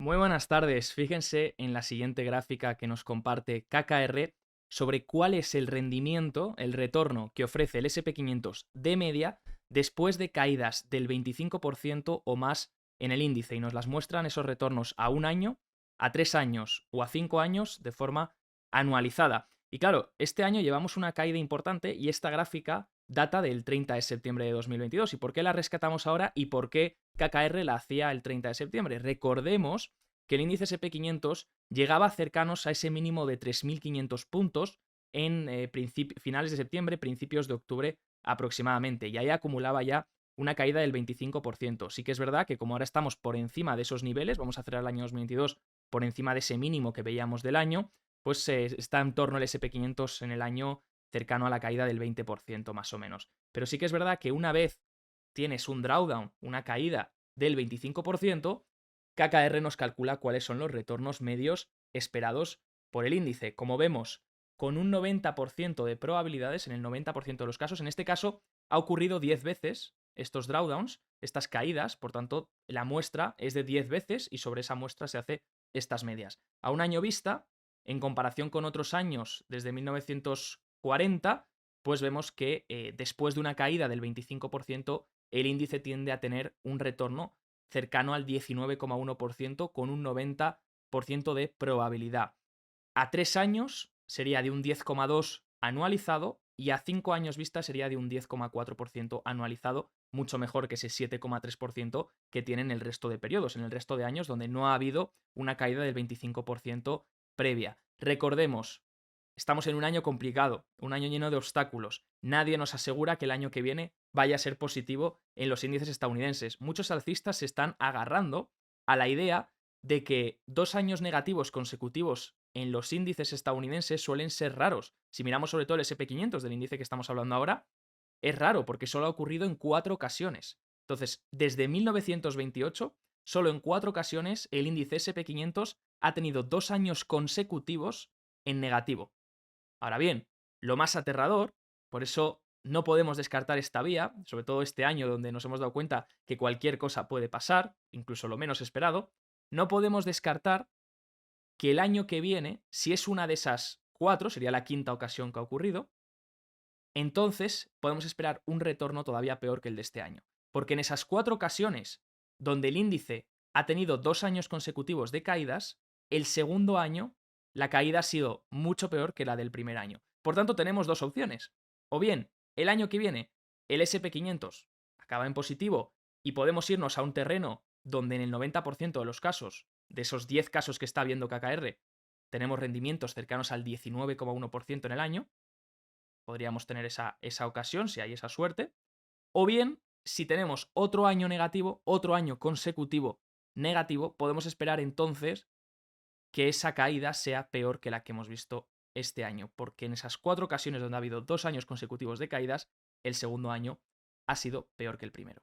Muy buenas tardes. Fíjense en la siguiente gráfica que nos comparte KKR sobre cuál es el rendimiento, el retorno que ofrece el SP500 de media después de caídas del 25% o más en el índice y nos las muestran esos retornos a un año, a 3 años o a 5 años de forma anualizada. Y claro, este año llevamos una caída importante y esta gráfica data del 30 de septiembre de 2022. ¿Y por qué la rescatamos ahora y por qué KKR la hacía el 30 de septiembre? Recordemos que el índice SP500 llegaba cercanos a ese mínimo de 3.500 puntos en finales de septiembre, principios de octubre aproximadamente, y ahí acumulaba ya una caída del 25%. Sí que es verdad que como ahora estamos por encima de esos niveles, vamos a cerrar el año 2022 por encima de ese mínimo que veíamos del año, pues está en torno el SP500 en el año cercano a la caída del 20% más o menos. Pero sí que es verdad que una vez tienes un drawdown, una caída del 25%, KKR nos calcula cuáles son los retornos medios esperados por el índice. Como vemos, con un 90% de probabilidades, en el 90% de los casos, en este caso ha ocurrido 10 veces estos drawdowns, estas caídas, por tanto, la muestra es de 10 veces y sobre esa muestra se hace estas medias. A un año vista, en comparación con otros años desde 1940, pues vemos que después de una caída del 25%, el índice tiende a tener un retorno cercano al 19,1% con un 90% de probabilidad. A 3 años sería de un 10,2% anualizado y a 5 años vista sería de un 10,4% anualizado, mucho mejor que ese 7,3% que tienen el resto de periodos, en el resto de años donde no ha habido una caída del 25% previa. Recordemos, estamos en un año complicado, un año lleno de obstáculos. Nadie nos asegura que el año que viene vaya a ser positivo en los índices estadounidenses. Muchos alcistas se están agarrando a la idea de que 2 años negativos consecutivos en los índices estadounidenses suelen ser raros. Si miramos sobre todo el SP500 del índice que estamos hablando ahora, es raro porque solo ha ocurrido en 4 ocasiones. Entonces, desde 1928, solo en 4 ocasiones el índice SP500 ha tenido 2 años consecutivos en negativo. Ahora bien, lo más aterrador, por eso no podemos descartar esta vía, sobre todo este año donde nos hemos dado cuenta que cualquier cosa puede pasar, incluso lo menos esperado, no podemos descartar que el año que viene, si es una de esas 4, sería la quinta ocasión que ha ocurrido, entonces podemos esperar un retorno todavía peor que el de este año. Porque en esas 4 ocasiones donde el índice ha tenido 2 años consecutivos de caídas, el segundo año la caída ha sido mucho peor que la del primer año. Por tanto, tenemos dos opciones. O bien, el año que viene el SP500 acaba en positivo y podemos irnos a un terreno donde en el 90% de los casos, de esos 10 casos que está viendo KKR, tenemos rendimientos cercanos al 19,1% en el año, podríamos tener esa ocasión, si hay esa suerte. O bien, si tenemos otro año negativo, otro año consecutivo negativo, podemos esperar entonces que esa caída sea peor que la que hemos visto este año, porque en esas 4 ocasiones donde ha habido 2 años consecutivos de caídas, el segundo año ha sido peor que el primero.